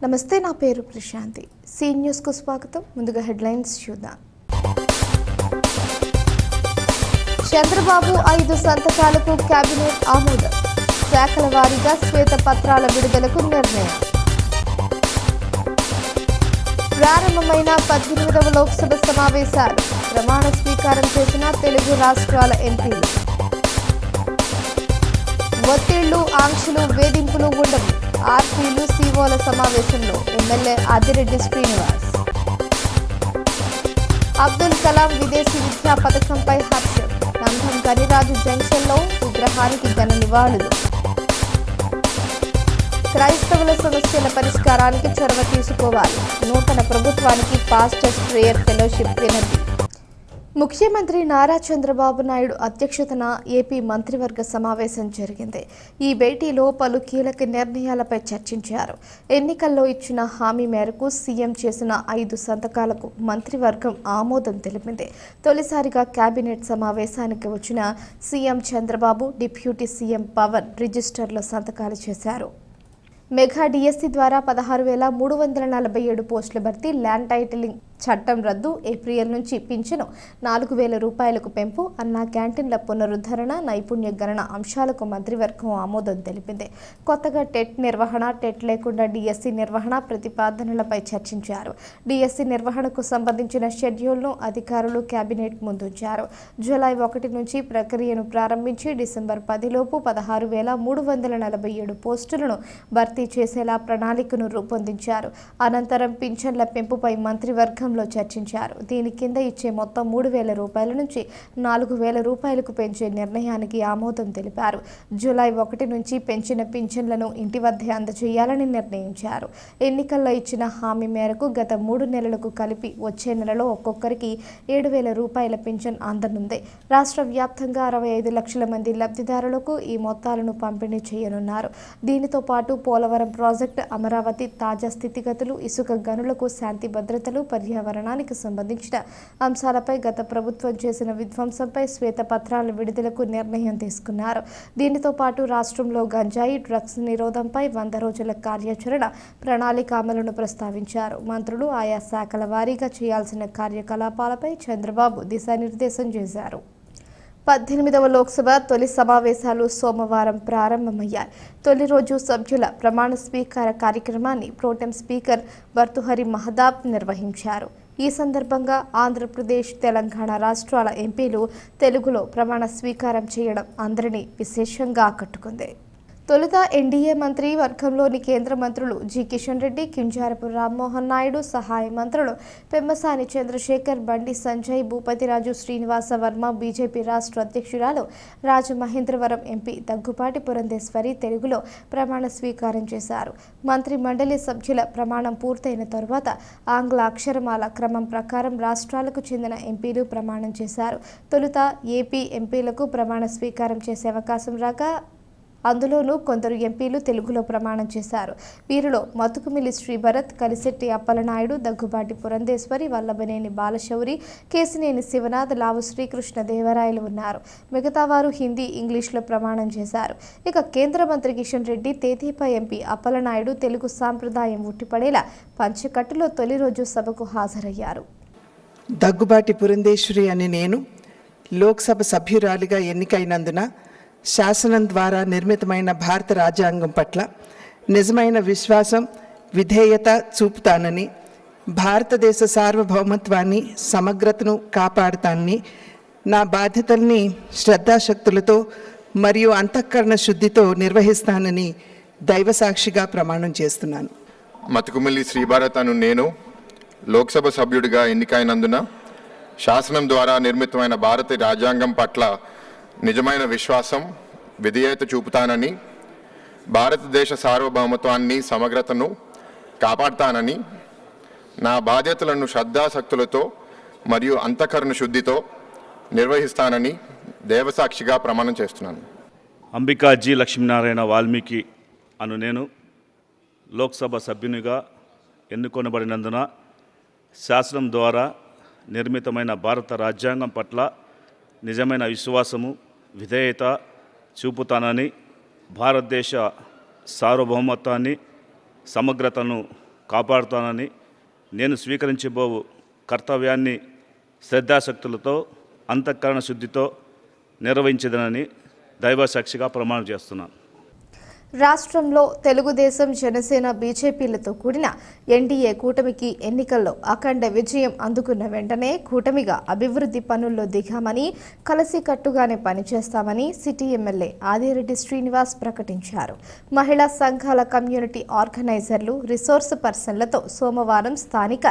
నమస్తే, నా పేరు ప్రశాంతి. సి న్యూస్కు స్వాగతం. ముందుగా హెడ్లైన్స్ చూద్దాం. చంద్రబాబు 5 సంతకాలకు కేబినెట్ ఆమోదం. శాఖల వారీగా శ్వేతపత్రాల విడుదలకు నిర్ణయం. ప్రారంభమైన 18వ లోక్సభ సమావేశాలు. ప్రమాణ స్వీకారం చేసిన తెలుగు రాష్ట్రాల ఎంపీలు. ఒత్తిళ్లు, ఆంక్షలు, వేధింపులు ఉండవు. ఆర్పీలు, సీఓల సమావేశంలో ఎమ్మెల్యే ఆదిరెడ్డి శ్రీనివాస్. అబ్దుల్ కలాం విదేశీ విద్యా పథకంపై హర్షం. నందం గనిరాజు జంక్షన్లో విగ్రహానికి ఘన నివాళులు. క్రైస్తవుల సమస్యల పరిష్కారానికి చొరవ తీసుకోవాలి. నూతన ప్రభుత్వానికి పాస్టర్స్ ప్రేయర్ ఫెలోషిప్ వినతి. ముఖ్యమంత్రి నారా చంద్రబాబు నాయుడు అధ్యక్షతన ఏపీ మంత్రివర్గ సమావేశం జరిగింది. ఈ భేటీలో పలు కీలక నిర్ణయాలపై చర్చించారు. ఎన్నికల్లో ఇచ్చిన హామీ మేరకు సీఎం చేసిన 5 సంతకాలకు మంత్రివర్గం ఆమోదం తెలిపింది. తొలిసారిగా కేబినెట్ సమావేశానికి వచ్చిన CM Chandrababu, deputy CM Pawan రిజిస్టర్లో సంతకాలు చేశారు. మెగా డిఎస్సి ద్వారా 16,347 పోస్టుల భర్తీ, ల్యాండ్ టైటిలింగ్ చట్టం రద్దు, ఏప్రిల్ నుంచి పింఛను 4,000 రూపాయలకు పెంపు, అన్నా క్యాంటీన్ల పునరుద్ధరణ, నైపుణ్య గణన అంశాలకు మంత్రివర్గం ఆమోదం తెలిపింది. కొత్తగా టెట్ నిర్వహణ, టెట్ లేకుండా డిఎస్సి నిర్వహణ ప్రతిపాదనలపై చర్చించారు. డిఎస్సి నిర్వహణకు సంబంధించిన షెడ్యూల్ను అధికారులు కేబినెట్ ముందుంచారు. జూలై 1 నుంచి ప్రక్రియను ప్రారంభించి డిసెంబర్ 10 లోపు 16,347 పోస్టులను భర్తీ చేసేలా ప్రణాళికను రూపొందించారు. అనంతరం పింఛన్ల పెంపుపై మంత్రివర్గం చర్చించారు. దీని కింద ఇచ్చే మొత్తం 3,000 రూపాయల నుంచి 4,000 రూపాయలకు పెంచే నిర్ణయానికి ఆమోదం తెలిపారు. జూలై 1 నుంచి పెంచిన పింఛన్లను ఇంటి వద్దే అందజేయాలని నిర్ణయించారు. ఎన్నికల్లో ఇచ్చిన హామీ మేరకు గత 3 నెలలకు కలిపి వచ్చే నెలలో ఒక్కొక్కరికి 7,000 రూపాయల పింఛన్ అందనుంది. రాష్ట్ర వ్యాప్తంగా 65 లక్షల మంది లబ్ధిదారులకు ఈ మొత్తాలను పంపిణీ చేయనున్నారు. దీనితో పాటు పోలవరం ప్రాజెక్టు, అమరావతి తాజా స్థితిగతులు, ఇసుక గనులకు శాంతి భద్రతలు, పర్యావరణానికి సంబంధించిన అంశాలపై గత ప్రభుత్వం చేసిన విధ్వంసంపై శ్వేతపత్రాల విడుదలకు నిర్ణయం తీసుకున్నారు. దీనితో పాటు రాష్ట్రంలో గంజాయి, డ్రగ్స్ నిరోధంపై 100 రోజుల కార్యాచరణ ప్రణాళిక అమలును ప్రస్తావించారు. మంత్రులు ఆయా శాఖల వారీగా చేయాల్సిన కార్యకలాపాలపై చంద్రబాబు దిశానిర్దేశం చేశారు. 18వ లోక్సభ తొలి సమావేశాలు సోమవారం ప్రారంభమయ్యాయి. తొలి రోజు సభ్యుల ప్రమాణ స్వీకార కార్యక్రమాన్ని ప్రోటెం స్పీకర్ భర్తృహరి మహతాబ్ నిర్వహించారు. ఈ సందర్భంగా ఆంధ్రప్రదేశ్, తెలంగాణ రాష్ట్రాల ఎంపీలు తెలుగులో ప్రమాణ స్వీకారం చేయడం అందరినీ విశేషంగా ఆకట్టుకుంది. తొలుత ఎన్డీఏ మంత్రి వర్గంలోని కేంద్ర మంత్రులు జి కిషన్ రెడ్డి, కింజారపు రామ్మోహన్ నాయుడు, సహాయ మంత్రులు పెమ్మసాని చంద్రశేఖర్, బండి సంజయ్, భూపతిరాజు శ్రీనివాస వర్మ, బీజేపీ రాష్ట్ర అధ్యక్షురాలు రాజమహేంద్రవరం ఎంపీ దగ్గుపాటి పురంధేశ్వరి తెలుగులో ప్రమాణ స్వీకారం చేశారు. మంత్రి మండలి సభ్యుల ప్రమాణం పూర్తయిన తరువాత ఆంగ్ల అక్షరమాల క్రమం ప్రకారం రాష్ట్రాలకు చెందిన ఎంపీలు ప్రమాణం చేశారు. తొలుత ఏపీ ఎంపీలకు ప్రమాణ స్వీకారం చేసే అవకాశం రాగా అందులోనూ కొందరు ఎంపీలు తెలుగులో ప్రమాణం చేశారు. వీరిలో మతుకుమిల్లి శ్రీభరత్, కలిశెట్టి అప్పలనాయుడు, దగ్గుబాటి పురంధేశ్వరి, వల్లభనేని బాలశౌరి, కేసినేని శివనాథ్, లావు శ్రీకృష్ణ దేవరాయలు ఉన్నారు. మిగతా వారు హిందీ, ఇంగ్లీష్లో ప్రమాణం చేశారు. ఇక కేంద్ర మంత్రి కిషన్ రెడ్డి, తేదీపై ఎంపీ అప్పలనాయుడు తెలుగు సాంప్రదాయం ఉట్టిపడేలా పంచకట్టులో తొలి రోజు సభకు హాజరయ్యారు. దగ్గుబాటి పురంధేశ్వరి అని నేను లోక్సభ సభ్యురాలిగా ఎన్నికైనందున శాసనం ద్వారా నిర్మితమైన భారత రాజ్యాంగం పట్ల నిజమైన విశ్వాసం, విధేయత చూపుతానని, భారతదేశ సార్వభౌమత్వాన్ని, సమగ్రతను కాపాడుతానని, నా బాధ్యతల్ని శ్రద్ధాశక్తులతో మరియు అంతఃకరణ శుద్ధితో నిర్వహిస్తానని దైవసాక్షిగా ప్రమాణం చేస్తున్నాను. మతుకుమిల్లి శ్రీభారత్ అను నేను లోక్సభ సభ్యుడిగా ఎన్నికైనందున శాసనం ద్వారా నిర్మితమైన భారత రాజ్యాంగం పట్ల నిజమైన విశ్వాసం, విధేయత చూపుతానని, భారతదేశ సార్వభౌమత్వాన్ని, సమగ్రతను కాపాడుతానని, నా బాధ్యతలను శ్రద్ధాశక్తులతో మరియు అంతఃకరణ శుద్ధితో నిర్వహిస్తానని దేవసాక్షిగా ప్రమాణం చేస్తున్నాను. అంబికా జి లక్ష్మీనారాయణ వాల్మీకి అను నేను లోక్సభ సభ్యునిగా ఎన్నుకొనబడినందున శాసనం ద్వారా నిర్మితమైన భారత రాజ్యాంగం పట్ల నిజమైన విశ్వాసము, విధేయత చూపుతానని, భారతదేశ సార్వభౌమత్వాన్ని, సమగ్రతను కాపాడుతానని, నేను స్వీకరించబోవు కర్తవ్యాన్ని శ్రద్ధాశక్తులతో అంతఃకరణ శుద్ధితో నిర్వహించదనని దైవసాక్షిగా ప్రమాణం చేస్తున్నాను. రాష్ట్రంలో తెలుగుదేశం, జనసేన, బీజేపీలతో కూడిన ఎన్డీఏ కూటమికి ఎన్నికల్లో అఖండ విజయం అందుకున్న వెంటనే కూటమిగా అభివృద్ధి పనుల్లో దిగామని, కలిసికట్టుగానే పనిచేస్తామని సిటీ ఎమ్మెల్యే ఆదిరెడ్డి శ్రీనివాస్ ప్రకటించారు. మహిళా సంఘాల కమ్యూనిటీ ఆర్గనైజర్లు, రిసోర్స్ పర్సన్లతో సోమవారం స్థానిక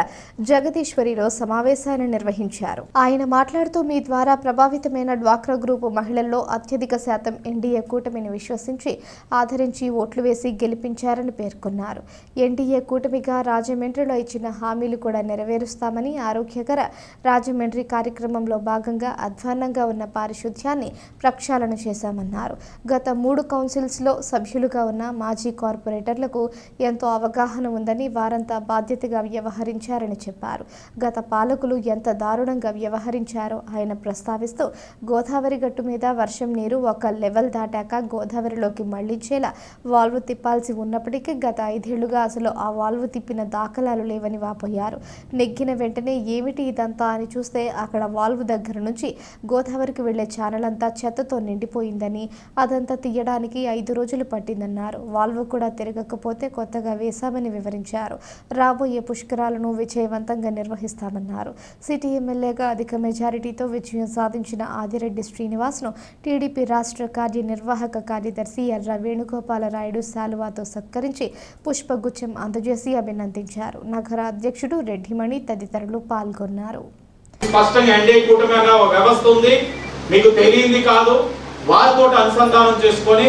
జగదీశ్వరిలో సమావేశాన్ని నిర్వహించారు. ఆయన మాట్లాడుతూ, మీ ద్వారా ప్రభావితమైన డ్వాక్రా గ్రూపు మహిళల్లో అత్యధిక శాతం ఎన్డీఏ కూటమిని విశ్వసించి ఆదరించి ఓట్లు వేసి గెలిపించారని పేర్కొన్నారు. ఎన్డీఏ కూటమిగా రాజమండ్రిలో ఇచ్చిన హామీలు కూడా నెరవేరుస్తామని, ఆరోగ్యకర రాజమండ్రి కార్యక్రమంలో భాగంగా అధ్వాన్నంగా ఉన్న పారిశుధ్యాన్ని ప్రక్షాళన చేశామన్నారు. గత 3 కౌన్సిల్స్లో సభ్యులుగా ఉన్న మాజీ కార్పొరేటర్లకు ఎంతో అవగాహన ఉందని, వారంతా బాధ్యతగా వ్యవహరించారని చెప్పారు. గత పాలకులు ఎంత దారుణంగా వ్యవహరించారో ఆయన ప్రస్తావిస్తూ, గోదావరి గట్టు మీద వర్షం నీరు ఒక లెవెల్ దాటాక గోదావరిలోకి మళ్లించేలా వాల్వ్ తిప్పాల్సి ఉన్నప్పటికీ గత 5 ఏళ్లుగా అసలు ఆ వాల్వ్ తిప్పిన దాఖలాలు లేవని వాపోయారు. నెగ్గిన వెంటనే ఏమిటి ఇదంతా అని చూస్తే అక్కడ వాల్వ్ దగ్గర నుంచి గోదావరికి వెళ్లే ఛానల్ అంతా చెత్తతో నిండిపోయిందని, అదంతా తీయడానికి 5 రోజులు పట్టిందన్నారు. వాల్వ్ కూడా తిరగకపోతే కొత్తగా వేశామని వివరించారు. రాబోయే పుష్కరాలను విజయవంతంగా నిర్వహిస్తామన్నారు. సిటీ ఎమ్మెల్యేగా అధిక మెజారిటీతో విజయం సాధించిన ఆదిరెడ్డి శ్రీనివాస్ను టీడీపీ రాష్ట్ర కార్యనిర్వాహక కార్యదర్శి ఎర్ర వేణుగోపాలరాయుడు శాలువాతో సత్కరించి పుష్పగుచ్చం అందజేసి అభినందించారు. నగర అధ్యక్షుడు రెడ్డిమణి తదితరులు పాల్గొన్నారు. స్పష్టంగా ఎన్డీఏ కూటమి అనే ఒక వ్యవస్థ ఉంది, మీకు తెలియంది కాదు. వారితో అనుసంధానం చేసుకొని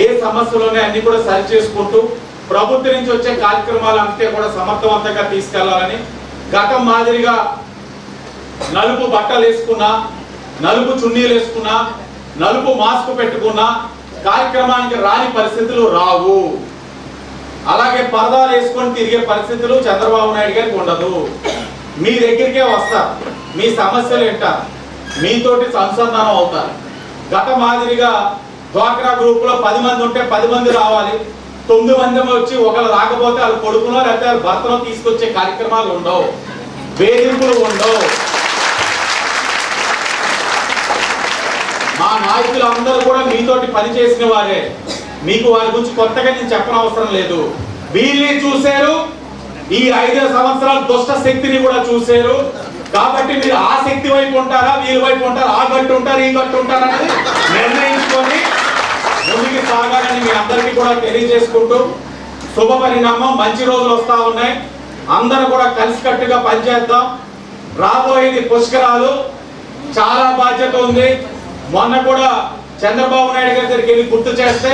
ఏ సమస్యలోనే అన్ని కూడా సరి చేసుకుంటూ ప్రభుత్వం నుంచి వచ్చే కార్యక్రమాలంటే కూడా సమర్థవంతంగా తీసుకెళ్లాలని, గతం మాదిరిగా నలుపు బట్టలు వేసుకున్నా, నలుపు చున్నీలు వేసుకున్నా, నలుపు మాస్క్ పెట్టుకున్నా కార్యక్రమానికి రాని పరిస్థితులు రావు. అలాగే పరదాలు వేసుకొని తిరిగే పరిస్థితులు చంద్రబాబు నాయుడు గారికి ఉండదు. మీ దగ్గరికే వస్తారు, మీ సమస్యలు వింటారు, మీతోటి అనుసంధానం అవుతారు. గత మాదిరిగా డ్వాక్రా గ్రూప్ లో 10 మంది ఉంటే 10 మంది రావాలి, 9 మంది వచ్చి ఒకరు రాకపోతే వాళ్ళు కొడుకునో లేకపోతే వాళ్ళ భర్తలో తీసుకొచ్చే కార్యక్రమాలు ఉండవు, వేధింపులు ఉండవు. మా నాయకులు అందరూ కూడా మీతోటి పనిచేసిన వారే, మీకు వారి గురించి కొత్తగా నేను చెప్పనవసరం లేదు. వీళ్ళని చూశారు, ఈ 5 సంవత్సరాల దుష్ట శక్తిని కూడా చూశారు. కాబట్టి మీరు ఆ శక్తి వైపు ఉంటారా, వీళ్ళ వైపు ఉంటారా, ఆ గట్టు ఉంటారు, ఈ గట్టు ఉంటారా అనేది నిర్ణయించుకొని ముందుకు సాగాలని మీ అందరికీ కూడా తెలియజేసుకుంటూ, శుభ పరిణామం, మంచి రోజులు వస్తా ఉన్నాయి. అందరూ కూడా కలిసికట్టుగా పనిచేద్దాం. రాబోయేది పుష్కరాలు, చాలా బాధ్యత ఉంది. మొన్న కూడా చంద్రబాబు నాయుడు గారి దగ్గరికి వెళ్ళి గుర్తు చేస్తే,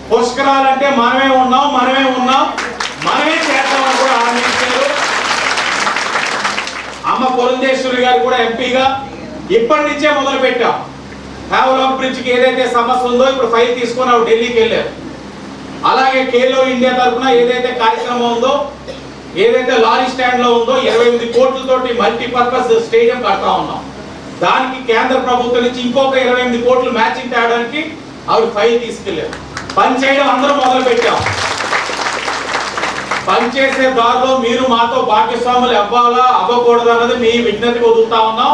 పుష్కరాలంటే మనమే ఉన్నాం, మనమే చేద్దామని కూడా హామీ ఇచ్చారు. అమ్మ పురంధేశ్వరి గారు కూడా ఎంపీగా ఇప్పటి నుంచే మొదలు పెట్టాం. హ్యావ్లాక్ బ్రిడ్జ్కి ఏదైతే సమస్య ఉందో ఇప్పుడు ఫైల్ తీసుకొని ఆవిడ ఢిల్లీకి వెళ్ళారు. అలాగే ఖేలో ఇండియా తరఫున ఏదైతే కార్యక్రమం ఉందో, ఏదైతే లారీ స్టాండ్ లో ఉందో 28 కోట్లతోటి మల్టీపర్పస్ స్టేడియం కడతా ఉన్నాం. దానికి కేంద్ర ప్రభుత్వం నుంచి ఇంకొక 28 కోట్లు మ్యాచింగ్ తేయడానికి ఆవిడ ఫైల్ తీసుకెళ్లారు. పని చేయడం అందరూ మొదలు పెట్టాం. పనిచేసే దారిలో మీరు మాతో భాగస్వాములు అవ్వాలా అవ్వకూడదు అన్నది మీ విజ్ఞతకు వదులుతా ఉన్నాం.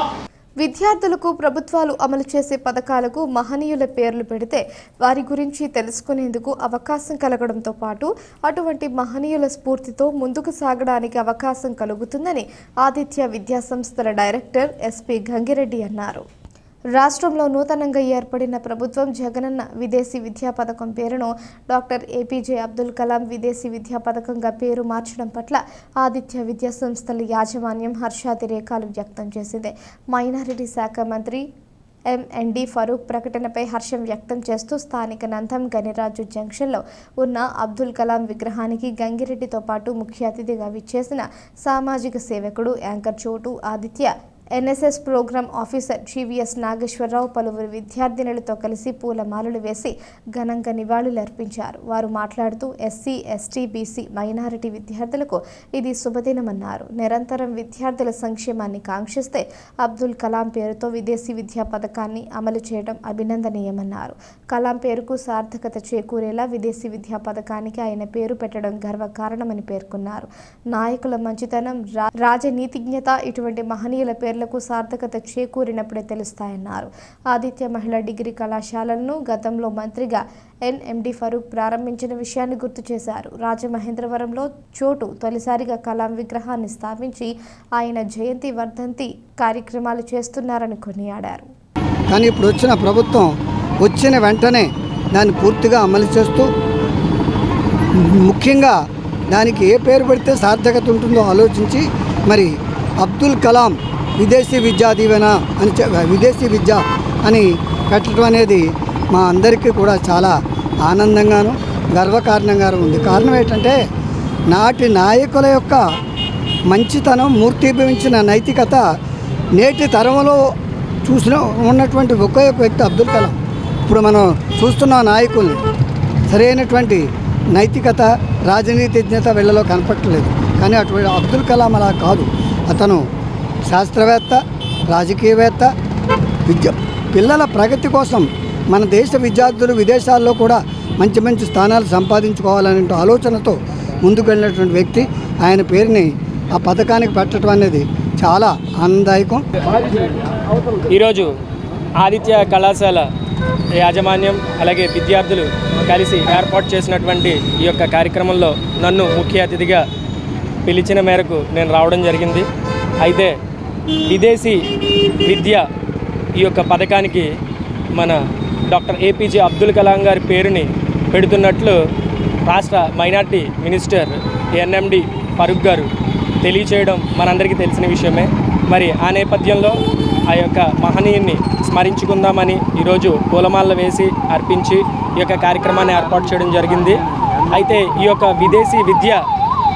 విద్యార్థులకు ప్రభుత్వాలు అమలు చేసే పథకాలకు మహనీయుల పేర్లు పెడితే వారి గురించి తెలుసుకునేందుకు అవకాశం కలగడంతో పాటు అటువంటి మహనీయుల స్ఫూర్తితో ముందుకు సాగడానికి అవకాశం కలుగుతుందని ఆదిత్య విద్యాసంస్థల డైరెక్టర్ ఎస్పీ గంగిరెడ్డి అన్నారు. రాష్ట్రంలో నూతనంగా ఏర్పడిన ప్రభుత్వం జగనన్న విదేశీ విద్యా పథకం పేరును డాక్టర్ ఏపీజే అబ్దుల్ కలాం విదేశీ విద్యా పథకంగా పేరు మార్చడం పట్ల ఆదిత్య విద్యా సంస్థల యాజమాన్యం హర్షాతిరేకాలు వ్యక్తం చేసింది. మైనారిటీ శాఖ మంత్రి ఎంఎన్డి ఫరూక్ ప్రకటనపై హర్షం వ్యక్తం చేస్తూ స్థానిక నందం గనిరాజు జంక్షన్లో ఉన్న అబ్దుల్ కలాం విగ్రహానికి గంగిరెడ్డితో పాటు ముఖ్య అతిథిగా విచ్చేసిన సామాజిక సేవకుడు anchor Chotu Aditya NSS programme officer GVS Nageswararao పలువురు విద్యార్థినులతో కలిసి పూలమాలలు వేసి ఘనంగా నివాళులర్పించారు. వారు మాట్లాడుతూ ఎస్సీ, ఎస్టీ, బీసీ, మైనారిటీ విద్యార్థులకు ఇది శుభదినమన్నారు. నిరంతరం విద్యార్థుల సంక్షేమాన్ని కాంక్షిస్తే అబ్దుల్ కలాం పేరుతో విదేశీ విద్యా పథకాన్ని అమలు చేయడం అభినందనీయమన్నారు. కలాం పేరుకు సార్థకత చేకూరేలా విదేశీ విద్యా పథకానికి ఆయన పేరు పెట్టడం గర్వకారణమని పేర్కొన్నారు. నాయకుల మంచితనం, రాజనీతిజ్ఞత ఇటువంటి మహనీయుల పేర్లకు సార్థకత చేకూరినప్పుడే తెలుస్తాయన్నారు. ఆదిత్య మహిళా డిగ్రీ కళాశాలను గతంలో మంత్రిగా ఎన్ఎండి ఫరూక్ ప్రారంభించిన విషయాన్ని గుర్తు చేశారు. రాజమహేంద్రవరంలో చోటు తొలిసారిగా కలాం విగ్రహాన్ని స్థాపించి ఆయన జయంతి వర్ధంతి కార్యక్రమాలు చేస్తున్నారని కొనియాడారు. కానీ ఇప్పుడు వచ్చిన ప్రభుత్వం వచ్చిన వెంటనే దాన్ని పూర్తిగా అమలు చేస్తూ ముఖ్యంగా దానికి ఏ పేరు పెడితే సార్థకత ఉంటుందో ఆలోచించి మరి అబ్దుల్ కలాం విదేశీ విద్యా దీవెన అని విదేశీ విద్య అని పెట్టడం అనేది మా అందరికీ కూడా చాలా ఆనందంగాను గర్వకారణంగాను ఉంది. కారణం ఏంటంటే నాటి నాయకుల యొక్క మంచితనం, మూర్తిభవించిన నైతికత నేటి తరంలో ఉన్నటువంటి ఒకే ఒక వ్యక్తి అబ్దుల్ కలాం. ఇప్పుడు మనం చూస్తున్న నాయకుల్ని సరైనటువంటి నైతికత, రాజనీతిజ్ఞత వీళ్ళలో కనపట్టలేదు. కానీ అటువంటి అబ్దుల్ కలాం అలా కాదు. అతను శాస్త్రవేత్త, రాజకీయవేత్త, పిల్లల ప్రగతి కోసం మన దేశ విద్యార్థులు విదేశాల్లో కూడా మంచి మంచి స్థానాలు సంపాదించుకోవాలనే ఆలోచనతో ముందుకు వెళ్ళినటువంటి వ్యక్తి. ఆయన పేరుని ఆ పథకానికి పెట్టడం అనేది చాలా ఆనందదాయకం. ఈరోజు ఆదిత్య కళాశాల యాజమాన్యం అలాగే విద్యార్థులు కలిసి ఏర్పాటు చేసినటువంటి ఈ యొక్క కార్యక్రమంలో నన్ను ముఖ్య అతిథిగా పిలిచిన మేరకు నేను రావడం జరిగింది. అయితే విదేశీ విద్య ఈ యొక్క పథకానికి మన డాక్టర్ ఏపీజే అబ్దుల్ కలాం గారి పేరుని పెడుతున్నట్లు రాష్ట్ర మైనార్టీ మినిస్టర్ ఎన్ఎండి ఫరూక్ గారు తెలియచేయడం మనందరికీ తెలిసిన విషయమే. మరి ఆ నేపథ్యంలో ఆ యొక్క మహనీయుని స్మరించుకుందామని ఈరోజు పూలమాలలు వేసి అర్పించి ఈ యొక్క కార్యక్రమాన్ని ఏర్పాటు చేయడం జరిగింది. అయితే ఈ యొక్క విదేశీ విద్య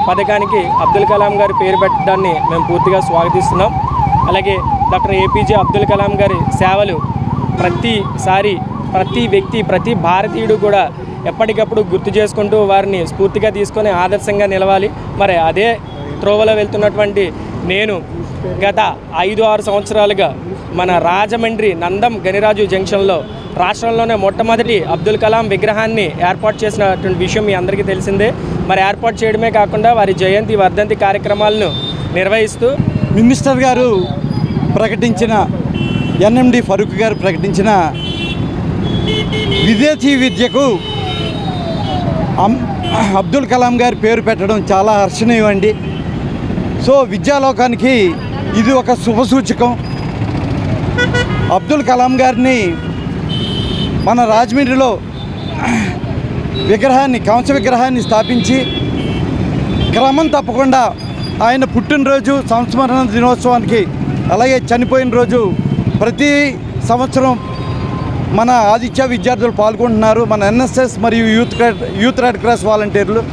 పథకానికి అబ్దుల్ కలాం గారి పేరు పెట్టడాన్ని మేము పూర్తిగా స్వాగతిస్తున్నాం. అలాగే డాక్టర్ ఏపీజే అబ్దుల్ కలాం గారి సేవలు ప్రతి వ్యక్తి, ప్రతి భారతీయుడు కూడా ఎప్పటికప్పుడు గుర్తు చేసుకుంటూ వారిని స్ఫూర్తిగా తీసుకొని ఆదర్శంగా నిలవాలి. మరి అదే త్రోవలో వెళ్తున్నటువంటి నేను గత 5-6 సంవత్సరాలుగా మన రాజమండ్రి నందం గనిరాజు జంక్షన్లో రాష్ట్రంలోనే మొట్టమొదటి అబ్దుల్ కలాం విగ్రహాన్ని ఏర్పాటు చేసినటువంటి విషయం మీ అందరికీ తెలిసిందే. మరి ఏర్పాటు చేయడమే కాకుండా వారి జయంతి వర్ధంతి కార్యక్రమాలను నిర్వహిస్తూ మినిస్టర్ గారు ప్రకటించిన ఎన్ఎండి ఫరూక్ గారు ప్రకటించిన విదేశీ విద్యకు అబ్దుల్ కలాం గారి పేరు పెట్టడం చాలా హర్షణీయం అండి. సో విద్యాలోకానికి ఇది ఒక శుభసూచకం. అబ్దుల్ కలాం గారిని మన రాజమండ్రిలో కంస విగ్రహాన్ని స్థాపించి క్రమం తప్పకుండా ఆయన పుట్టినరోజు సంస్మరణ దినోత్సవానికి అలాగే చనిపోయిన రోజు ప్రతి సంవత్సరం మన ఆదిత్య విద్యార్థులు పాల్గొంటున్నారు. మన ఎన్ఎస్ఎస్ మరియు యూత్ రెడ్ క్రాస్ వాలంటీర్లు.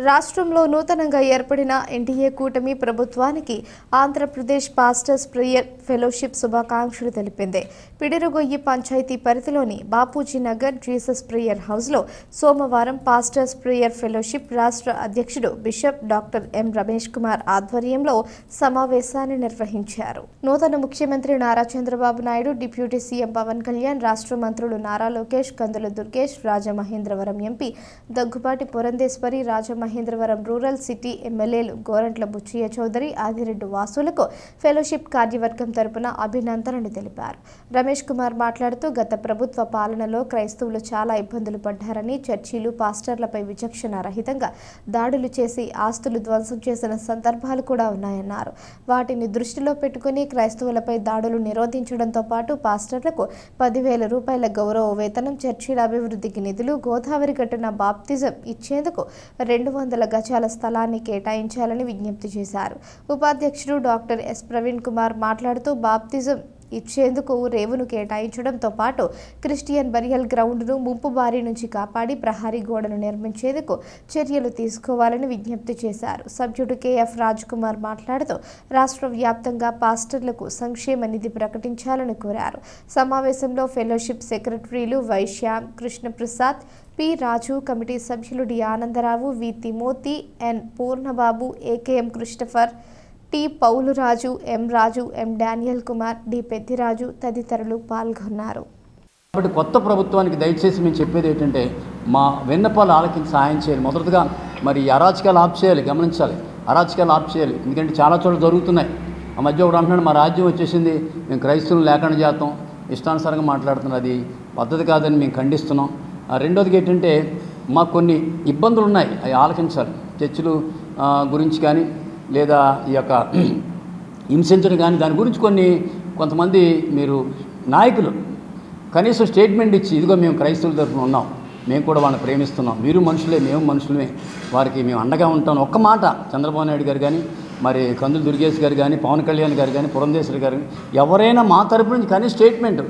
రాష్ట్రంలో నూతనంగా ఏర్పడిన ఎన్డీఏ కూటమి ప్రభుత్వానికి ఆంధ్రప్రదేశ్ పాస్టర్స్ ప్రేయర్ ఫెలోషిప్ శుభాకాంక్షలు తెలిపింది. పిడిరగొయ్యి పంచాయతీ పరిధిలోని బాపూజీ నగర్ జీసస్ ప్రేయర్ హౌస్లో సోమవారం పాస్టర్స్ ప్రేయర్ ఫెలోషిప్ రాష్ట్ర అధ్యక్షుడు bishop doctor M Ramesh Kumar ఆధ్వర్యంలో సమావేశాన్ని నిర్వహించారు. నూతన ముఖ్యమంత్రి నారా చంద్రబాబు నాయుడు, డిప్యూటీ సీఎం పవన్ కళ్యాణ్, రాష్ట్ర మంత్రులు Nara Lokesh, Kandula Durgesh, Rajamahendravaram MP Daggubati Purandeswari, Rajamahendravaram rural city ఎమ్మెల్యేలు గోరంట్ల బుచ్చయ్య చౌదరి, ఆదిరెడ్డి వాసులకు ఫెలోషిప్ కార్యవర్గం తరపున అభినందనలు తెలిపారు. రమేష్ కుమార్ మాట్లాడుతూ గత ప్రభుత్వ పాలనలో క్రైస్తవులు చాలా ఇబ్బందులు పడ్డారని, చర్చీలు, పాస్టర్లపై విచక్షణ రహితంగా దాడులు చేసి ఆస్తులు ధ్వంసం చేసిన సందర్భాలు కూడా ఉన్నాయన్నారు. వాటిని దృష్టిలో పెట్టుకుని క్రైస్తవులపై దాడులు నిరోధించడంతో పాటు పాస్టర్లకు 10,000 రూపాయల గౌరవ వేతనం, చర్చీల అభివృద్ధికి నిధులు, గోదావరి గట్టున బాప్తిజం ఇచ్చేందుకు 200 గజాల స్థలాన్ని కేటాయించాలని విజ్ఞప్తి చేశారు. ఉపాధ్యక్షుడు డాక్టర్ ఎస్ ప్రవీణ్ కుమార్ మాట్లాడుతూ బాప్తిజం ఇచ్చేందుకు రేవును కేటాయించడంతో పాటు క్రిస్టియన్ బరియల్ గ్రౌండ్ను ముంపు బారి నుంచి కాపాడి ప్రహరీ గోడను నిర్మించేందుకు చర్యలు తీసుకోవాలని విజ్ఞప్తి చేశారు. సభ్యుడు కెఎఫ్ రాజ్ కుమార్ మాట్లాడుతూ రాష్ట్ర వ్యాప్తంగా పాస్టర్లకు సంక్షేమ నిధి ప్రకటించాలని కోరారు. సమావేశంలో ఫెలోషిప్ సెక్రటరీలు వైశ్యామ్, కృష్ణప్రసాద్, పి రాజు, కమిటీ సభ్యులు డి ఆనందరావు, వి తిమోతి, ఎన్ పూర్ణబాబు, ఏకేఎం క్రిస్టఫర్, టి పౌలురాజు, ఎం రాజు, ఎం డానియల్ కుమార్, డి పెద్దిరాజు తదితరులు పాల్గొన్నారు. కాబట్టి కొత్త ప్రభుత్వానికి దయచేసి మేము చెప్పేది ఏంటంటే మా విన్నపాలు ఆలకించి సహాయం చేయాలి. మొదటగా మరి అరాచకాలు ఆఫ్ చేయాలి, గమనించాలి, అరాచకాలు ఆఫ్ చేయాలి. ఎందుకంటే చాలా చోట్ల జరుగుతున్నాయి. ఆ మధ్య ఒకటి అంటున్నాడు, మా రాజ్యం వచ్చేసింది, మేము క్రైస్తవులు లేకుండా చేస్తాం, ఇష్టానుసారంగా మాట్లాడుతున్నారు, అది పద్ధతి కాదని మేము ఖండిస్తున్నాం. రెండోదికి ఏంటంటే మాకు కొన్ని ఇబ్బందులు ఉన్నాయి, అవి ఆలకించాలి. చర్చిలు గురించి కానీ లేదా ఈ యొక్క హింసించడం కానీ దాని గురించి కొంతమంది మీరు నాయకులు కనీసం స్టేట్మెంట్ ఇచ్చి ఇదిగో మేము క్రైస్తవుల తరఫున ఉన్నాం, మేము కూడా వాళ్ళని ప్రేమిస్తున్నాం, మీరు మనుషులే మేము మనుషులమే, వారికి మేము అండగా ఉంటాం. ఒక్క మాట చంద్రబాబు నాయుడు గారు కానీ మరి కందులు దుర్గేష్ గారు కానీ పవన్ కళ్యాణ్ గారు కానీ పురంధేశ్వరి గారు ఎవరైనా మా తరపు నుంచి కానీ స్టేట్మెంట్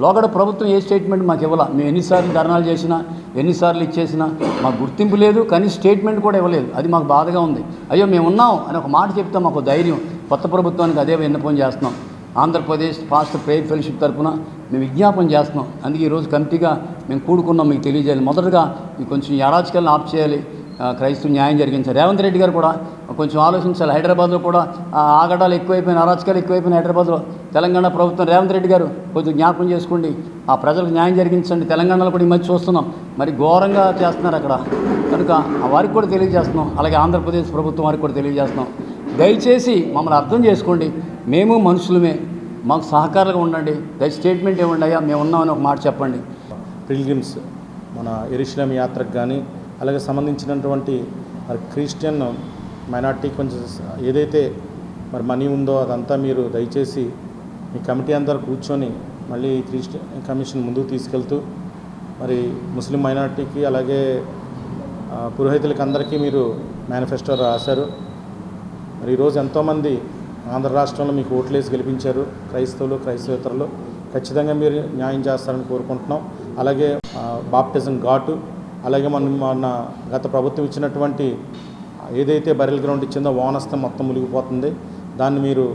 లోగడ ప్రభుత్వం ఏ స్టేట్మెంట్ మాకు ఇవ్వాల. మేము ఎన్నిసార్లు ధర్నాలు చేసినా ఎన్నిసార్లు ఇచ్చేసినా మాకు గుర్తింపు లేదు, కానీ స్టేట్మెంట్ కూడా ఇవ్వలేదు. అది మాకు బాధగా ఉంది. అయ్యో మేము ఉన్నాం అని ఒక మాట చెప్తాం, మాకు ధైర్యం. కొత్త ప్రభుత్వానికి అదే విన్నపం చేస్తున్నాం. ఆంధ్రప్రదేశ్ పాస్టర్ ప్రేయర్ ఫెలోషిప్ తరఫున మేము విజ్ఞాపన చేస్తున్నాం. అందుకే ఈరోజు కమిటీగా మేము కూడుకున్నాం, మీకు తెలియజేయాలి. మొదటగా కొంచెం అరాచకాలను ఆఫ్ చేయాలి, క్రైస్తవ న్యాయం జరిగించాలి. రేవంత్ రెడ్డి గారు కూడా కొంచెం ఆలోచించాలి. హైదరాబాద్లో కూడా ఆగడాలు ఎక్కువైపోయిన, అరాచకాలు ఎక్కువైపోయిన హైదరాబాద్లో. తెలంగాణ ప్రభుత్వం రేవంత్ రెడ్డి గారు కొంచెం జ్ఞాపకం చేసుకోండి, ఆ ప్రజలకు న్యాయం జరిగించండి. తెలంగాణలో కూడా ఈ మధ్య చూస్తున్నాం, మరి ఘోరంగా చేస్తున్నారు అక్కడ. కనుక వారికి కూడా తెలియజేస్తున్నాం. అలాగే ఆంధ్రప్రదేశ్ ప్రభుత్వం వారికి కూడా తెలియజేస్తున్నాం. దయచేసి మమ్మల్ని అర్థం చేసుకోండి, మేము మనుషులమే, మాకు సహకారంగా ఉండండి. దయచేసి స్టేట్మెంట్ ఇవ్వండి, అయ్యా మేము ఉన్నామని ఒక మాట చెప్పండి. పిల్గ్రిమ్స్ మన యెరూషలేం యాత్రకు కానీ అలాగే సంబంధించినటువంటి మరి క్రిస్టియన్ మైనార్టీ కొంచెం ఏదైతే మరి మనీ ఉందో అదంతా మీరు దయచేసి మీ కమిటీ అందరూ కూర్చొని మళ్ళీ క్రిస్టియన్ కమిషన్ ముందుకు తీసుకెళ్తూ మరి ముస్లిం మైనార్టీకి అలాగే పురోహితులకి అందరికీ మీరు మేనిఫెస్టో రాశారు. మరి ఈరోజు ఎంతోమంది ఆంధ్ర రాష్ట్రంలో మీకు ఓట్లేసి గెలిపించారు, క్రైస్తవులు క్రైస్తవేతరులు. ఖచ్చితంగా మీరు న్యాయం చేస్తారని కోరుకుంటున్నాం. అలాగే బాప్టిజం ఘాటు, అలాగే మన గత ప్రభుత్వం ఇచ్చినటువంటి ఏదైతే బరిల్ గ్రౌండ్ ఇచ్చిందో వానస్థం మొత్తం మునిగిపోతుంది. దాన్ని మీరు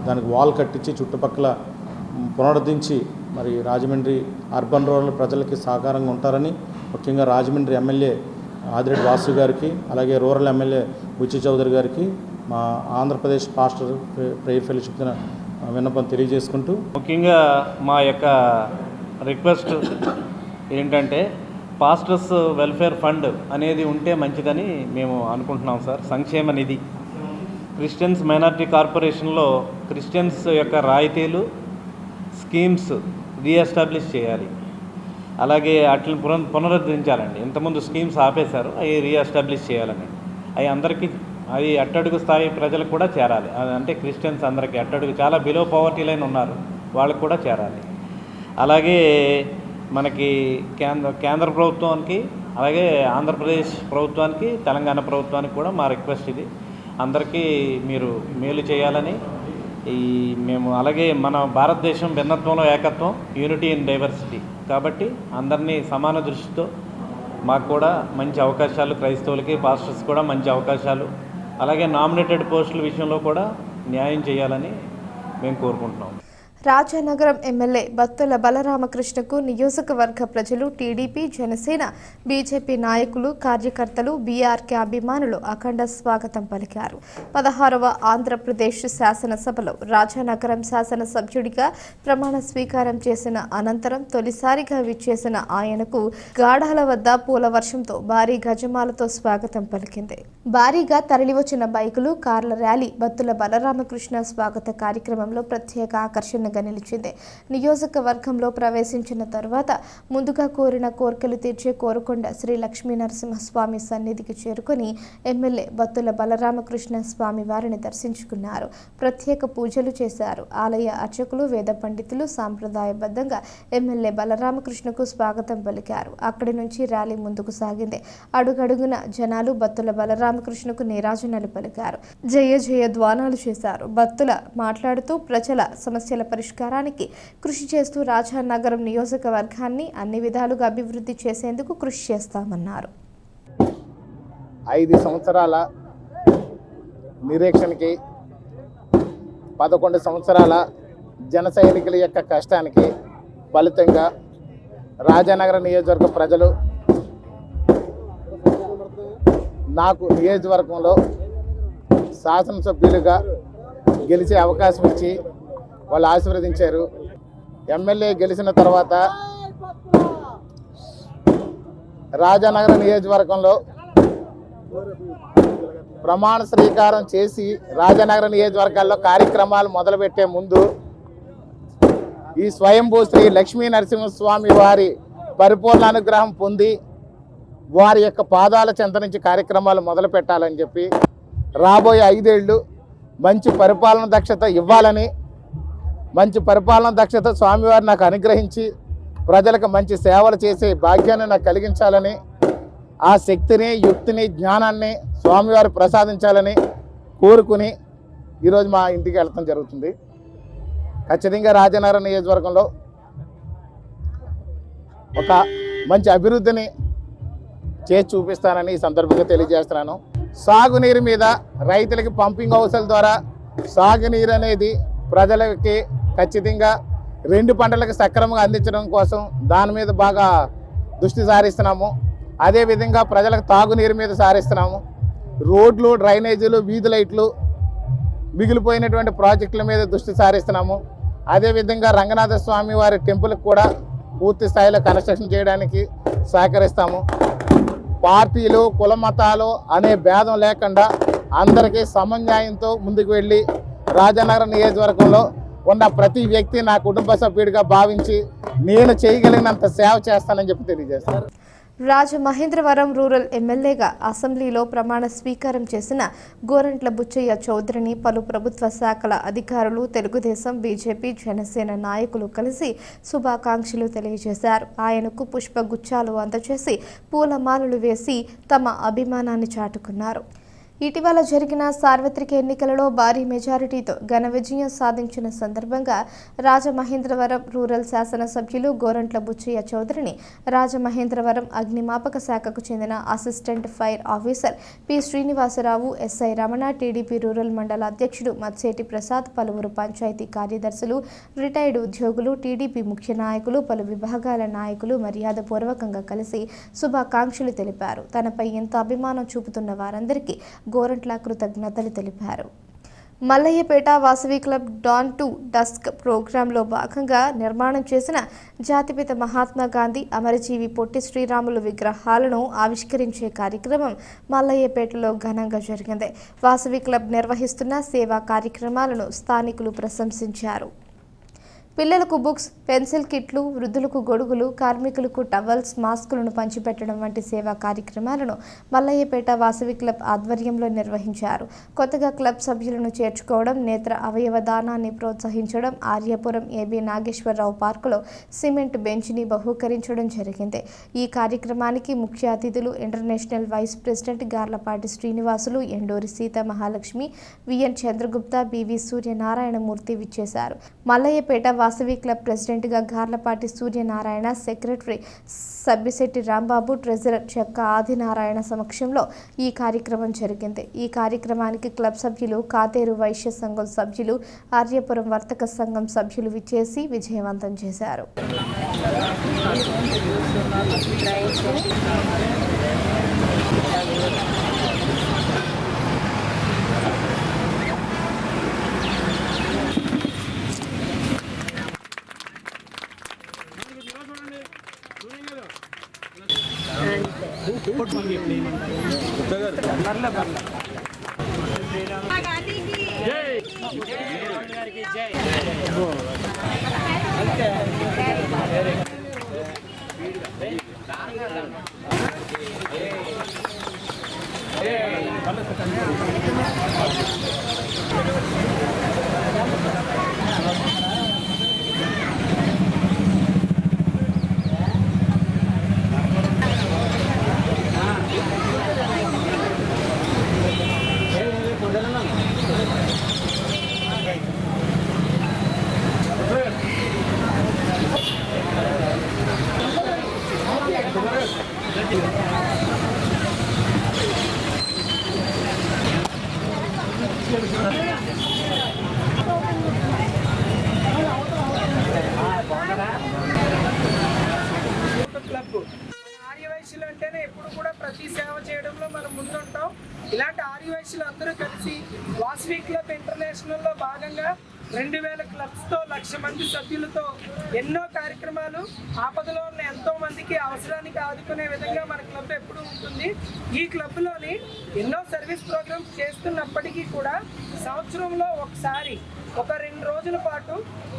దానికి వాల్ కట్టించి చుట్టుపక్కల పునరుద్ధరించి మరి రాజమండ్రి అర్బన్ రూరల్ ప్రజలకి సహకారంగా ఉంటారని, ముఖ్యంగా రాజమండ్రి ఎమ్మెల్యే ఆదిరెడ్డి వాసు గారికి అలాగే రూరల్ ఎమ్మెల్యే బుచ్చి చౌదరి గారికి మా ఆంధ్రప్రదేశ్ పాస్టర్ ప్రేయర్ ఫెలోషిప్ విన్నపం తెలియజేసుకుంటూ, ముఖ్యంగా మా యొక్క రిక్వెస్ట్ ఏంటంటే పాస్టర్స్ వెల్ఫేర్ ఫండ్ అనేది ఉంటే మంచిదని మేము అనుకుంటున్నాం సార్. సంక్షేమ నిధి క్రిస్టియన్స్ మైనారిటీ కార్పొరేషన్లో క్రిస్టియన్స్ యొక్క రాయితీలు స్కీమ్స్ రీఎస్టాబ్లిష్ చేయాలి. అలాగే వాటిని పునరుద్ధరించాలండి. ఇంతకుముందు స్కీమ్స్ ఆపేశారు, అవి రీఎస్టాబ్లిష్ చేయాలని. అవి అందరికీ, అది అట్టడుగు స్థాయి ప్రజలకు కూడా చేరాలి. అంటే క్రిస్టియన్స్ అందరికీ అట్టడుగు చాలా బిలో పవర్టీ లైన్ ఉన్నారు, వాళ్ళకు కూడా చేరాలి. అలాగే మనకి కేంద్ర ప్రభుత్వానికి అలాగే ఆంధ్రప్రదేశ్ ప్రభుత్వానికి తెలంగాణ ప్రభుత్వానికి కూడా మా రిక్వెస్ట్ ఇది, అందరికీ మీరు మేలు చేయాలని. మేము అలాగే మన భారతదేశం భిన్నత్వంలో ఏకత్వం, యూనిటీ ఇన్ డైవర్సిటీ, కాబట్టి అందరినీ సమాన దృష్టితో మాకు కూడా మంచి అవకాశాలు, క్రైస్తవులకి పాస్టర్స్ కూడా మంచి అవకాశాలు, అలాగే నామినేటెడ్ పోస్టుల విషయంలో కూడా న్యాయం చేయాలని మేము కోరుకుంటున్నాం. రాజానగరం ఎమ్మెల్యే బత్తుల బలరామకృష్ణకు నియోజకవర్గ ప్రజలు, టీడీపీ, జనసేన, బీజేపీ నాయకులు, కార్యకర్తలు, బీఆర్కే అభిమానులు అఖండ స్వాగతం పలికారు. 16వ ఆంధ్రప్రదేశ్ శాసనసభలో రాజానగరం శాసనసభ్యుడిగా ప్రమాణ స్వీకారం చేసిన అనంతరం తొలిసారిగా విచ్చేసిన ఆయనకు గాఢాల వద్ద పూల వర్షంతో భారీ గజమాలతో స్వాగతం పలికింది. భారీగా తరలివచ్చిన బైకులు, కార్ల ర్యాలీ బత్తుల బలరామకృష్ణ స్వాగత కార్యక్రమంలో ప్రత్యేక ఆకర్షణ నిలిచింది. నియోజకవర్గంలో ప్రవేశించిన తర్వాత ముందుగా కోరిన కోర్కెలు తీర్చే కోరుకొండ శ్రీ లక్ష్మీ నరసింహస్వామి సన్నిధికి చేరుకుని ఎమ్మెల్యే బత్తుల బలరామకృష్ణ స్వామి వారిని దర్శించుకున్నారు. ప్రత్యేక పూజలు చేశారు. ఆలయ అర్చకులు, వేద పండితులు సాంప్రదాయబద్ధంగా ఎమ్మెల్యే బలరామకృష్ణకు స్వాగతం పలికారు. అక్కడి నుంచి ర్యాలీ ముందుకు సాగింది. అడుగడుగున జనాలు బత్తుల బలరామకృష్ణకు నీరాజనాలు పలికారు. జయ జయ ధ్వానాలు చేశారు. భక్తుల మాట్లాడుతూ ప్రజల సమస్యల పరిష్కారానికి కృషి చేస్తూ రాజానగరం నియోజకవర్గాన్ని అన్ని విధాలుగా అభివృద్ధి చేసేందుకు కృషి చేస్తామన్నారు. 5 సంవత్సరాల నిరీక్షణకి 11 సంవత్సరాల జన సైనికుల యొక్క కష్టానికి ఫలితంగా రాజానగర నియోజకవర్గ ప్రజలు నాకు నియోజకవర్గంలో శాసనసభ్యులుగా గెలిచే అవకాశం ఇచ్చి వాళ్ళు ఆశీర్వదించారు. ఎమ్మెల్యే గెలిచిన తర్వాత రాజానగర నియోజకవర్గంలో ప్రమాణ స్వీకారం చేసి రాజానగర నియోజకవర్గాల్లో కార్యక్రమాలు మొదలుపెట్టే ముందు ఈ స్వయంభూ శ్రీ లక్ష్మీ నరసింహస్వామి వారి పరిపూర్ణ అనుగ్రహం పొంది వారి యొక్క పాదాల చెంత నుంచి కార్యక్రమాలు మొదలు పెట్టాలని చెప్పి రాబోయే 5 ఏళ్ళు మంచి పరిపాలన దక్షత ఇవ్వాలని, మంచి పరిపాలన దక్షత స్వామివారు నాకు అనుగ్రహించి ప్రజలకు మంచి సేవలు చేసే భాగ్యాన్ని నాకు కలిగించాలని, ఆ శక్తిని, యుక్తిని, జ్ఞానాన్ని స్వామివారు ప్రసాదించాలని కోరుకుని ఈరోజు మా ఇంటికి వెళ్ళటం జరుగుతుంది. ఖచ్చితంగా రాజానగర నియోజకవర్గంలో ఒక మంచి అభివృద్ధిని చేసి చూపిస్తానని ఈ సందర్భంగా తెలియజేస్తున్నాను. సాగునీరు మీద రైతులకి పంపింగ్ హౌస్ల ద్వారా సాగునీరు అనేది ప్రజలకి ఖచ్చితంగా 2 పంటలకు సక్రమంగా అందించడం కోసం దాని మీద బాగా దృష్టి సారిస్తున్నాము. అదేవిధంగా ప్రజలకు తాగునీరు మీద సారిస్తున్నాము. రోడ్లు, డ్రైనేజీలు, వీధి లైట్లు, మిగిలిపోయినటువంటి ప్రాజెక్టుల మీద దృష్టి సారిస్తున్నాము. అదేవిధంగా రంగనాథ స్వామి వారి టెంపుల్కి కూడా పూర్తి స్థాయిలో కన్స్ట్రక్షన్ చేయడానికి సహకరిస్తాము. పార్టీలు, కుల మతాలు అనే భేదం లేకుండా అందరికీ సమన్యాయంతో ముందుకు వెళ్ళి రాజానగర నియోజకవర్గంలో ఉన్న ప్రతి వ్యక్తి నా కుటుంబ సభ్యుడిగా భావించి నేను చేయగలిగినంత సేవ చేస్తానని చెప్పి తెలియజేస్తాను. రాజమహేంద్రవరం రూరల్ ఎమ్మెల్యేగా అసెంబ్లీలో ప్రమాణ స్వీకారం చేసిన గోరంట్ల బుచ్చయ్య చౌదరిని పలు ప్రభుత్వ శాఖల అధికారులు, తెలుగుదేశం, బీజేపీ, జనసేన నాయకులు కలిసి శుభాకాంక్షలు తెలియజేశారు. ఆయనకు పుష్పగుచ్చాలు అందజేసి పూలమాలలు వేసి తమ అభిమానాన్ని చాటుకున్నారు. ఇటీవల జరిగిన సార్వత్రిక ఎన్నికలలో భారీ మెజారిటీతో ఘన విజయం సాధించిన సందర్భంగా రాజమహేంద్రవరం రూరల్ శాసనసభ్యులు గోరంట్ల బుచ్చయ్య చౌదరిని రాజమహేంద్రవరం అగ్నిమాపక శాఖకు చెందిన assistant fire officer P Srinivasarao, SI Ramana, TDP rural mandal అధ్యక్షుడు మత్సేటి ప్రసాద్, పలువురు పంచాయతీ కార్యదర్శులు, రిటైర్డ్ ఉద్యోగులు, టీడీపీ ముఖ్య నాయకులు, పలు విభాగాల నాయకులు మర్యాదపూర్వకంగా కలిసి శుభాకాంక్షలు తెలిపారు. తనపై ఎంత అభిమానం చూపుతున్న వారందరికీ గోరంట్ల కృతజ్ఞతలు తెలిపారు. Mallayyapeta Vasavi club dawn to dusk ప్రోగ్రాంలో భాగంగా నిర్మాణం చేసిన జాతిపిత మహాత్మా గాంధీ, అమరజీవి పొట్టి శ్రీరాములు విగ్రహాలను ఆవిష్కరించే కార్యక్రమం మల్లయ్యపేటలో ఘనంగా జరిగింది. వాసవి క్లబ్ నిర్వహిస్తున్న సేవా కార్యక్రమాలను స్థానికులు ప్రశంసించారు. పిల్లలకు బుక్స్, పెన్సిల్ కిట్లు, వృద్ధులకు గొడుగులు, కార్మికులకు టవల్స్, మాస్కులను పంచిపెట్టడం వంటి సేవా కార్యక్రమాలను మల్లయ్యపేట వాసవి క్లబ్ ఆధ్వర్యంలో నిర్వహించారు. కొత్తగా క్లబ్ సభ్యులను చేర్చుకోవడం, నేత్ర అవయవ దానాన్ని ప్రోత్సహించడం, ఆర్యపురం ఏబీ నాగేశ్వరరావు పార్కులో సిమెంట్ బెంచ్ని బహూకరించడం జరిగింది. ఈ కార్యక్రమానికి ముఖ్య అతిథులు international vice president Garlapati Srinivasulu, Enduri Seetha Mahalakshmi, VN Chandragupta, BV Suryanarayanamurthy విచ్చేశారు. మల్లయ్యపేట వాసవి క్లబ్ ప్రెసిడెంట్గా గార్లపాటి సూర్యనారాయణ, సెక్రటరీ సబ్బిశెట్టి రాంబాబు, ట్రెజరర్ చెక్క ఆదినారాయణ సమక్షంలో ఈ కార్యక్రమం జరిగింది. ఈ కార్యక్రమానికి క్లబ్ సభ్యులు, కాతేరు వైశ్య సంఘం సభ్యులు, ఆర్యపురం వర్తక సంఘం సభ్యులు విచ్చేసి విజయవంతం చేశారు. క్లబ్ ఆర్యవైశ్యులు అంటేనే ఎప్పుడు కూడా ప్రతి సేవ చేయడంలో మనం ముందుంటాం. ఇలాంటి ఆర్యవైశ్యులు అందరూ కలిసి వాసవి క్లబ్ ఇంటర్నేషనల్లో భాగంగా 2000 క్లబ్స్తో 1,00,000 మంది సభ్యులతో ఎన్నో కార్యక్రమాలు ఆపదలో ఉన్న ఎంతో మందికి అవసరానికి ఆదుకునే విధంగా మన క్లబ్ ఎప్పుడూ ఉంటుంది. ఈ క్లబ్లోని ఎన్నో సర్వీస్ ప్రోగ్రామ్స్ చేస్తున్నప్పటికీ కూడా సంవత్సరంలో ఒకసారి ఒక 2 రోజుల పాటు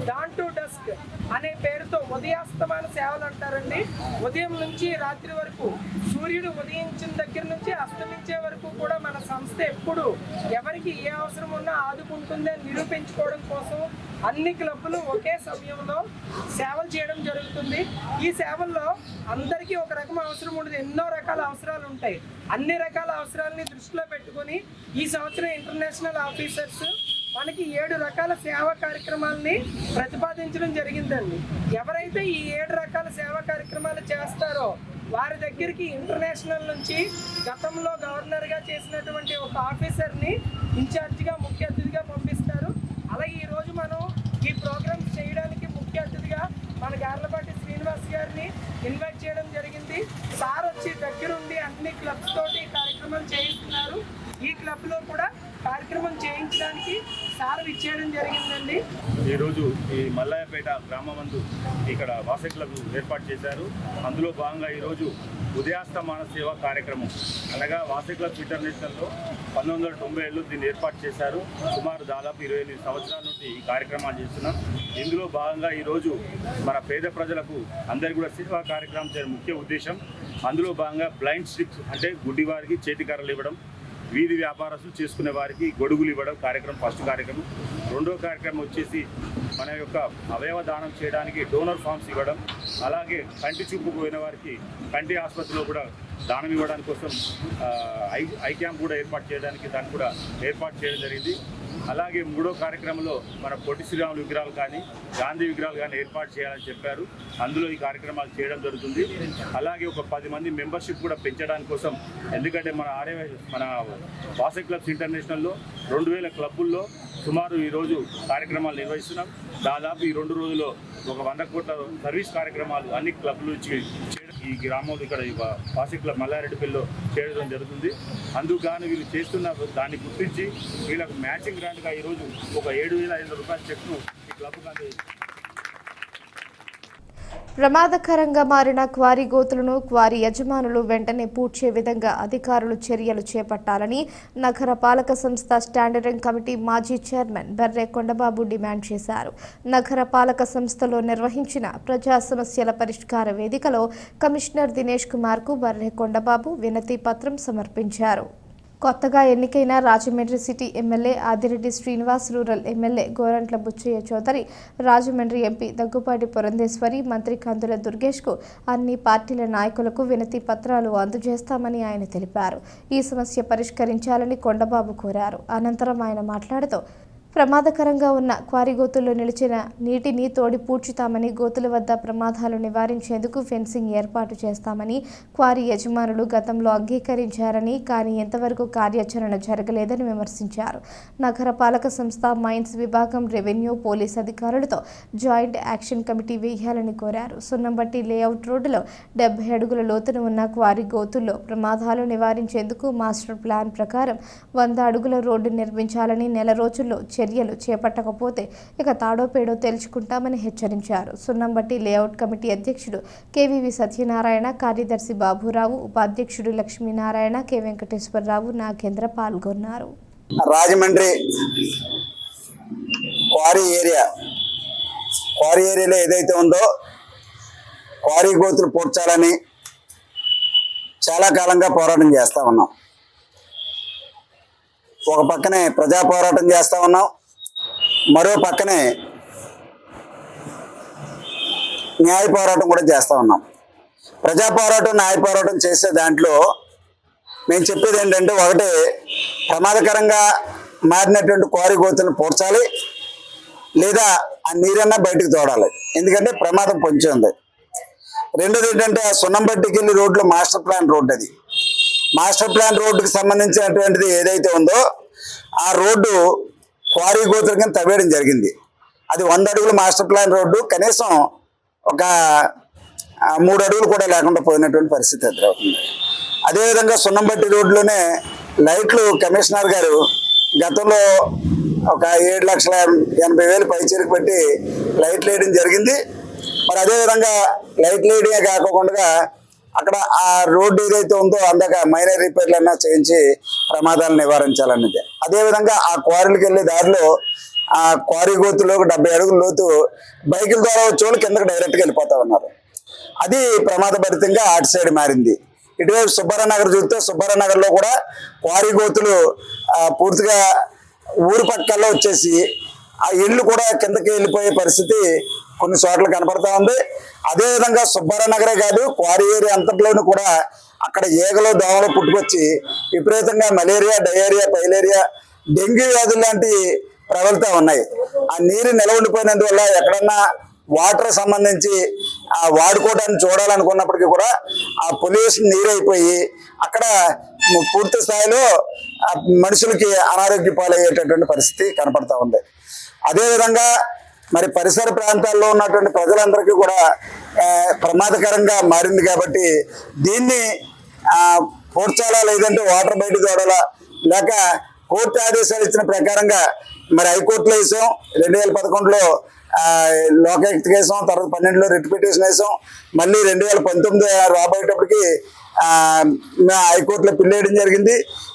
డాన్ టు డస్క్ అనే పేరుతో ఉదయాస్తమాన సేవలు అంటారండి. ఉదయం నుంచి రాత్రి వరకు సూర్యుడు ఉదయించిన దగ్గర నుంచి అస్తమించే వరకు కూడా మన సంస్థ ఎప్పుడు ఎవరికి ఏ అవసరం ఉన్నా ఆదుకుంటుందని నిరూపించుకోవడం కోసం అన్ని క్లబ్బులు ఒకే సమయంలో సేవలు చేయడం జరుగుతుంది. ఈ సేవల్లో అందరికీ ఒక రకం అవసరం ఉండదు, ఎన్నో రకాల అవసరాలు ఉంటాయి. అన్ని రకాల అవసరాలని దృష్టిలో పెట్టుకొని ఈ సంవత్సరం ఇంటర్నేషనల్ ఆఫీసర్స్ మనకి 7 రకాల సేవా కార్యక్రమాలని ప్రతిపాదించడం జరిగిందండి. ఎవరైతే ఈ 7 రకాల సేవా కార్యక్రమాలు చేస్తారో వారి దగ్గరికి ఇంటర్నేషనల్ నుంచి గతంలో గవర్నర్గా చేసినటువంటి ఒక ఆఫీసర్ని ఇన్ఛార్జిగా ముఖ్య అతిథిగా పంపిస్తారు. అలాగే ఈరోజు మనం ఈ ప్రోగ్రామ్స్ చేయడానికి ముఖ్య అతిథిగా మన గార్లపాటి శ్రీనివాస్ గారిని ఇన్వైట్ చేయడం జరిగింది. సార్ వచ్చి దగ్గరుండి అన్ని క్లబ్స్ తోటి ఈ కార్యక్రమం చేయిస్తున్నారు. ఈ క్లబ్లో కూడా కార్యక్రమం చేయించడానికి సార్ ఇచ్చేయడం జరిగిందండి. ఈరోజు ఈ మల్లాయపేట గ్రామమందు ఇక్కడ వాసవి క్లబ్ ఏర్పాటు చేశారు. అందులో భాగంగా ఈరోజు ఉదయాస్తమాన సేవా కార్యక్రమం అనగా వాసవి క్లబ్ ఇంటర్నేషనల్లో 1997లో దీన్ని ఏర్పాటు చేశారు. సుమారు దాదాపు 28 సంవత్సరాల నుండి ఈ కార్యక్రమాలు చేస్తున్నాం. ఇందులో భాగంగా ఈరోజు మన పేద ప్రజలకు అందరికీ కూడా సేవా కార్యక్రమం చేయడం ముఖ్య ఉద్దేశం. అందులో భాగంగా బ్లైండ్ స్ట్రిప్స్ అంటే గుడ్డి వారికి చేతికర్రలు ఇవ్వడం, వీధి వ్యాపారస్తులు చేసుకునే వారికి గొడుగులు ఇవ్వడం కార్యక్రమం ఫస్ట్ కార్యక్రమం. రెండో కార్యక్రమం వచ్చేసి మన యొక్క అవయవ దానం చేయడానికి డోనర్ ఫామ్స్ ఇవ్వడం, అలాగే కంటి చూపు పోయిన వారికి కంటి ఆసుపత్రిలో కూడా దానం ఇవ్వడానికి కోసం ఐ క్యాంప్ కూడా ఏర్పాటు చేయడానికి దాన్ని కూడా ఏర్పాటు చేయడం జరిగింది. అలాగే మూడో కార్యక్రమంలో మన పొట్టి శ్రీరాములు విగ్రహాలు కానీ గాంధీ విగ్రహాలు కానీ ఏర్పాటు చేయాలని చెప్పారు. అందులో ఈ కార్యక్రమాలు చేయడం జరుగుతుంది. అలాగే ఒక 10 మంది మెంబర్షిప్ కూడా పెంచడానికి కోసం, ఎందుకంటే మన వాసవి క్లబ్స్ ఇంటర్నేషనల్లో 2000 క్లబ్బుల్లో సుమారు ఈరోజు కార్యక్రమాలు నిర్వహిస్తున్నాం. దాదాపు ఈ 2 రోజుల్లో ఒక 100 కోట్ల సర్వీస్ కార్యక్రమాలు అన్ని క్లబ్ల నుంచి ఈ గ్రామంలో ఇక్కడ వాసవి క్లబ్ మల్లారెడ్డిపల్లిలో చేయడం జరుగుతుంది. అందుకు గాను వీళ్ళు చేస్తున్న దాన్ని గుర్తించి వీళ్ళకు మ్యాచింగ్ గ్రాంట్గా ఈరోజు ఒక 7,500 రూపాయల చెక్ను ఈ క్లబ్కు అందించారు. ప్రమాదకరంగా మారిన క్వారీ గోతులను క్వారీ యజమానులు వెంటనే పూడ్చే విధంగా అధికారులు చర్యలు చేపట్టాలని నగర పాలక సంస్థ స్టాండరింగ్ కమిటీ మాజీ చైర్మన్ బర్రె కొండబాబు డిమాండ్ చేశారు. నగర పాలక సంస్థలో నిర్వహించిన ప్రజా సమస్యల పరిష్కార వేదికలో కమిషనర్ దినేష్ కుమార్కు బర్రె కొండబాబు వినతి పత్రం సమర్పించారు. కొత్తగా ఎన్నికైన Rajahmundry city MLA Adireddy Srinivas, rural MLA Gorantla Butchaiah Chowdary, Rajahmundry MP Daggubati Purandeswari, మంత్రి కందుల దుర్గేష్కు అన్ని పార్టీల నాయకులకు వినతి పత్రాలు అందజేస్తామని ఆయన తెలిపారు. ఈ సమస్య పరిష్కరించాలని కొండబాబు కోరారు. అనంతరం ఆయన మాట్లాడుతూ ప్రమాదకరంగా ఉన్న క్వారీ గోతుల్లో నిలిచిన నీటిని తోడి పూడ్చుతామని, గోతుల వద్ద ప్రమాదాలు నివారించేందుకు ఫెన్సింగ్ ఏర్పాటు చేస్తామని క్వారీ యజమానులు గతంలో అంగీకరించారని, కానీ ఎంతవరకు కార్యాచరణ జరగలేదని విమర్శించారు. నగర పాలక సంస్థ మైన్స్ విభాగం, రెవెన్యూ, పోలీస్ అధికారులతో జాయింట్ యాక్షన్ కమిటీ వేయాలని కోరారు. సున్నంబట్టి లేఅవుట్ రోడ్డులో 70 అడుగుల లోతున ఉన్న క్వారీ గోతుల్లో ప్రమాదాలు నివారించేందుకు మాస్టర్ ప్లాన్ ప్రకారం 100 అడుగుల రోడ్డు నిర్మించాలని, నెల రోజుల్లో చర్యలు చేపట్టకపోతే ఇక తాడోపేడో తేల్చుకుంటామని హెచ్చరించారు. సున్నంబట్టి లేఅవుట్ కమిటీ అధ్యక్షుడు కేవీవి సత్యనారాయణ, కార్యదర్శి బాబురావు, ఉపాధ్యక్షుడు లక్ష్మీనారాయణ, కె వెంకటేశ్వరరావు, నాగేంద్ర పాల్గొన్నారు. రాజమండ్రి క్వారీ ఏరియాలో ఏదైతే ఉందో క్వారీ గోతులు పూడ్చాలని చాలా కాలంగా పోరాటం చేస్తూ ఉన్నాం. ఒక పక్కనే ప్రజా పోరాటం చేస్తూ ఉన్నాం, మరో పక్కనే న్యాయ పోరాటం కూడా చేస్తూ ఉన్నాం. ప్రజా పోరాటం, న్యాయ పోరాటం చేసే దాంట్లో మేము చెప్పేది ఏంటంటే, ఒకటి ప్రమాదకరంగా మారినటువంటి క్వారీ గోతులను పూడ్చాలి, లేదా ఆ నీరన్నా బయటకు తోడాలి. ఎందుకంటే ప్రమాదం పొంచి ఉంది. రెండోది ఏంటంటే ఆ సున్నంబట్టికి వెళ్ళి రోడ్లో మాస్టర్ ప్లాన్ రోడ్డు, అది మాస్టర్ ప్లాన్ రోడ్డుకి సంబంధించినటువంటిది ఏదైతే ఉందో ఆ రోడ్డు క్వారీ గోతుల కింద తవ్వేయడం జరిగింది. అది 100 అడుగుల మాస్టర్ ప్లాన్ రోడ్డు కనీసం ఒక 3 అడుగులు కూడా లేకుండా పోయినటువంటి పరిస్థితి ఎదురవుతుంది. అదేవిధంగా సున్నంబట్టి రోడ్లోనే లైట్లు కమిషనర్ గారు గతంలో ఒక 7,80,000 పైచీలకు పెట్టి లైట్లు వేయడం జరిగింది. మరి అదేవిధంగా లైట్లు వేయడమే కాకుండా అక్కడ ఆ రోడ్డు ఏదైతే ఉందో అందాక మైనర్ రిపేర్లు అన్నా చేయించి ప్రమాదాలు నివారించాలన్నది. అదేవిధంగా ఆ క్వారీలకు వెళ్ళే దారిలో ఆ క్వారీ గోతులో 70 అడుగుల లోతు బైకుల ద్వారా వచ్చేవాళ్ళు కిందకి డైరెక్ట్గా వెళ్ళిపోతా ఉన్నారు. అది ప్రమాదభరితంగా అటు సైడ్ మారింది. ఇటువైపు సుబ్బారావునగర్ చూస్తే సుబ్బారావునగర్లో కూడా క్వారీ గోతులు పూర్తిగా ఊరు పక్కల్లో వచ్చేసి ఆ ఇళ్ళు కూడా కిందకి వెళ్ళిపోయే పరిస్థితి కొన్ని చోట్ల కనపడతా ఉంది. అదేవిధంగా సుబ్బారావునగరే కాదు, క్వారీ ఏరియా అంతట్లోనూ కూడా అక్కడ ఈగలు దోమలు పుట్టుకొచ్చి విపరీతంగా మలేరియా, డయేరియా, పైలేరియా, డెంగ్యూ వ్యాధులు లాంటి ప్రబలుతూ ఉన్నాయి. ఆ నీరు నిలవ ఉండిపోయినందువల్ల ఎక్కడన్నా వాటర్ సంబంధించి వాడుకోవడానికి చూడాలనుకున్నప్పటికీ కూడా ఆ పొల్యూషన్ నీరైపోయి అక్కడ పూర్తి స్థాయిలో మనుషులకి అనారోగ్య పాలయ్యేటటువంటి పరిస్థితి కనపడతా ఉంది. అదేవిధంగా మరి పరిసర ప్రాంతాల్లో ఉన్నటువంటి ప్రజలందరికీ కూడా ప్రమాదకరంగా మారింది. కాబట్టి దీన్ని పూడ్చాలా, లేదంటే వాటర్ బయట తోడాలా, లేక కోర్టు ఆదేశాలు ఇచ్చిన ప్రకారంగా మరి హైకోర్టులో వేసాం. 2011లో లోకాయుక్త వేసాం, తర్వాత 12లో రిట్ పిటిషన్ వేసాం, మళ్ళీ 2019 రాబోయేటప్పటికి హైకోర్టులో పిల్లేయడం జరిగింది.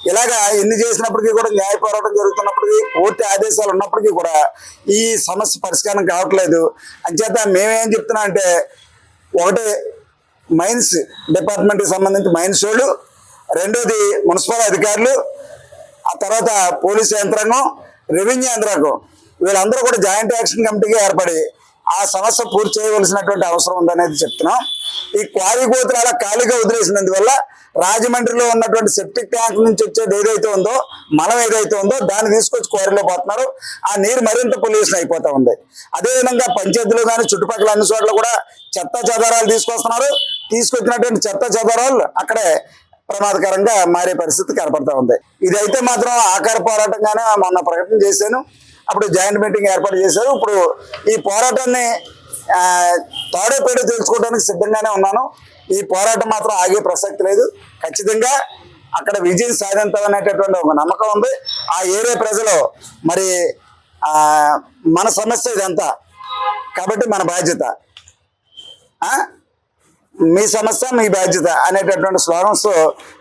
ఇలాగా ఎన్ని చేసినప్పటికీ కూడా న్యాయ పోరాటం జరుగుతున్నప్పటికీ కోర్టు ఆదేశాలు ఉన్నప్పటికీ కూడా ఈ సమస్య పరిష్కారం కావట్లేదు. అంచేత మేమేం చెప్తున్నాం అంటే, ఒకటి మైన్స్ డిపార్ట్మెంట్కి సంబంధించి మైన్స్ వాళ్ళు, రెండోది మున్సిపల్ అధికారులు, ఆ తర్వాత పోలీసు యంత్రాంగం, రెవెన్యూ యంత్రాంగం, వీళ్ళందరూ కూడా జాయింట్ యాక్షన్ కమిటీగా ఏర్పడి ఆ సమస్య పూర్తి చేయవలసినటువంటి అవసరం ఉందనేది చెప్తున్నాం. ఈ క్వారీ గోతులు అలా ఖాళీగా వదిలేసినందువల్ల రాజమండ్రిలో ఉన్నటువంటి సెప్టిక్ ట్యాంక్ నుంచి వచ్చేది ఏదైతే ఉందో, మలం ఏదైతే ఉందో దాన్ని తీసుకొచ్చి క్వారీలో పోతున్నారు. ఆ నీరు మరింత పొల్యూషన్ అయిపోతూ ఉంది. అదేవిధంగా పంచాయతీలో కానీ చుట్టుపక్కల అన్ని చోట్ల కూడా చెత్త చెదారాలు తీసుకొస్తున్నారు. తీసుకొచ్చినటువంటి చెత్త చెదారాలు అక్కడే ప్రమాదకరంగా మారే పరిస్థితి కనపడతా ఉంది. ఇదైతే మాత్రం ఆకార పోరాటంగానే మొన్న ప్రకటన చేశాను. అప్పుడు జాయింట్ మీటింగ్ ఏర్పాటు చేశారు. ఇప్పుడు ఈ పోరాటాన్ని తాడో పేడో తెలుసుకోవడానికి సిద్ధంగానే ఉన్నాను. ఈ పోరాటం మాత్రం ఆగే ప్రసక్తి లేదు. ఖచ్చితంగా అక్కడ విజయం సాధించాలనేటటువంటి ఒక నమ్మకం ఉంది. ఆ ఏరియా ప్రజలు మరి మన సమస్య ఇదంతా కాబట్టి మన బాధ్యత, మీ సమస్య మీ బాధ్యత అనేటటువంటి స్లోగన్స్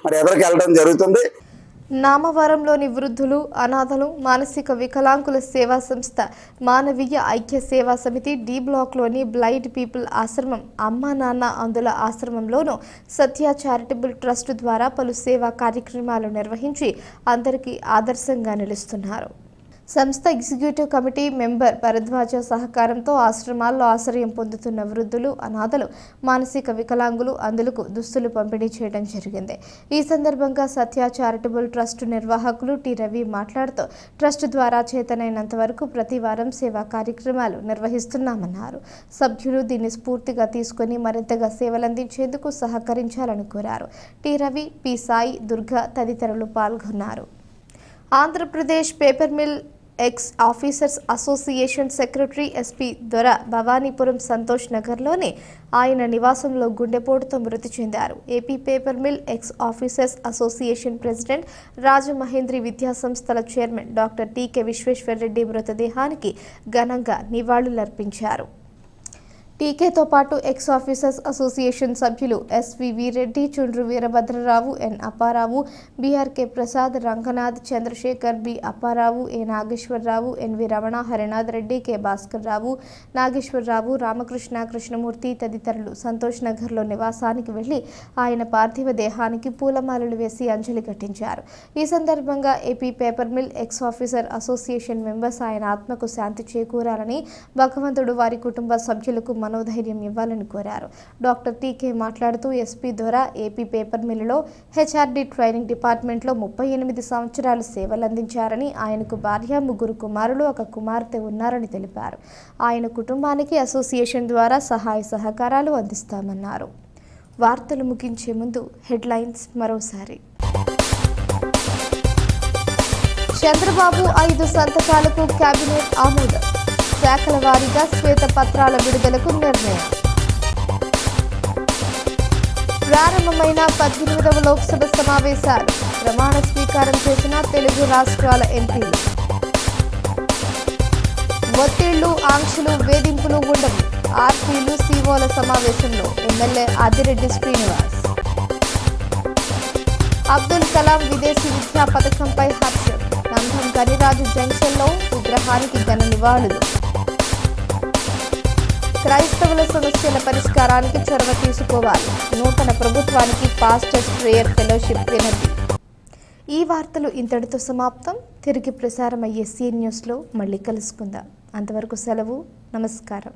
మరి ఎదురుకి వెళ్ళడం జరుగుతుంది. నామవరంలోని వృద్ధులు, అనాథలు, మానసిక వికలాంగుల సేవా సంస్థ మానవీయ ఐక్య సేవా సమితి డి బ్లాక్లోని బ్లైండ్ పీపుల్ ఆశ్రమం, అమ్మా నాన్న అందుల ఆశ్రమంలోనూ సత్య చారిటబుల్ ట్రస్ట్ ద్వారా పలు సేవా కార్యక్రమాలు నిర్వహించి అందరికీ ఆదర్శంగా నిలుస్తున్నారు. సంస్థ ఎగ్జిక్యూటివ్ కమిటీ మెంబర్ భరద్వాజ సహకారంతో ఆశ్రమాల్లో ఆశ్రయం పొందుతున్న వృద్ధులు, అనాథలు, మానసిక వికలాంగులు అందులకు దుస్తులు పంపిణీ చేయడం జరిగింది. ఈ సందర్భంగా సత్య చారిటబుల్ ట్రస్ట్ నిర్వాహకులు టి రవి మాట్లాడుతూ ట్రస్ట్ ద్వారా చేతనైనంత వరకు ప్రతి వారం సేవా కార్యక్రమాలు నిర్వహిస్తున్నామన్నారు. సభ్యులు దీన్ని స్ఫూర్తిగా తీసుకుని మరింతగా సేవలందించేందుకు సహకరించాలని కోరారు. టి రవి, పి సాయి, దుర్గా తదితరులు పాల్గొన్నారు. Andhra Pradesh paper mill ex officers association secretary SP Dora Bhavanipuram Santosh నగర్లోని ఆయన నివాసంలో గుండెపోటుతో మృతి చెందారు. AP paper mill ex officers association president Rajamahendri విద్యాసంస్థల చైర్మన్ డాక్టర్ టీకే విశ్వేశ్వరరెడ్డి మృతదేహానికి ఘనంగా నివాళులర్పించారు. టీకేతో పాటు ఎక్స్ ఆఫీసర్స్ అసోసియేషన్ సభ్యులు SVV Reddy, Chundru Veerabhadrarao, N Apparao, BRK Prasad, Ranganath, Chandrasekhar, B Apparao, A Nageswararao, NV Ramana, Harinath Reddy, K Bhaskar Rao, Nageswararao, Ramakrishna, Krishnamurthy తదితరులు సంతోష్ నగర్లో నివాసానికి వెళ్లి ఆయన పార్థివ దేహానికి పూలమాలలు వేసి అంజలి ఘటించారు. ఈ సందర్భంగా AP paper mill ex officer association members ఆయన ఆత్మకు శాంతి చేకూరాలని, భగవంతుడు వారి కుటుంబ సభ్యులకు మనోధైర్యం ఇవ్వాలని కోరారు. డాక్టర్ టీకే మాట్లాడుతూ ఎస్పీ ద్వారా ఏపీ పేపర్ మిల్లులో హెచ్ఆర్డీ ట్రైనింగ్ డిపార్ట్మెంట్లో 38 సంవత్సరాలు సేవలందించారని, ఆయనకు భార్య, 3 కుమారులు, 1 కుమార్తె ఉన్నారని తెలిపారు. ఆయన కుటుంబానికి అసోసియేషన్ ద్వారా సహాయ సహకారాలు అందిస్తామన్నారు. వార్తలు ముగించే ముందు హెడ్లైన్స్ మరోసారి. చంద్రబాబు 5 సంతకాలకు కేబినెట్ ఆమోదం. శాఖల వారీగా శ్వేతపత్రాల విడుదలకు నిర్ణయం. ప్రారంభమైన 18వ లోక్సభ సమావేశాలు. ప్రమాణ స్వీకారం చేసిన తెలుగు రాష్ట్రాల ఎంపీలు. ఒత్తిళ్లు, ఆంక్షలు, వేధింపులు ఉండవు. ఆర్పీలు, సీఓల సమావేశంలో ఎమ్మెల్యే ఆదిరెడ్డి శ్రీనివాస్. అబ్దుల్ కలాం విదేశీ విద్యా పథకంపై హర్షం. నందం గనిరాజు జంక్షన్లో విగ్రహానికి ఘన నివాళులు. క్రైస్తవుల సమస్యల పరిష్కారానికి చొరవ తీసుకోవాలి. నూతన ప్రభుత్వానికి పాస్టర్స్ ప్రేయర్ ఫెలోషిప్ వినతి. ఈ వార్తలు ఇంతటితో సమాప్తం. తిరిగి ప్రసారమయ్యే సీ న్యూస్లో మళ్ళీ కలుసుకుందాం. అంతవరకు సెలవు. నమస్కారం.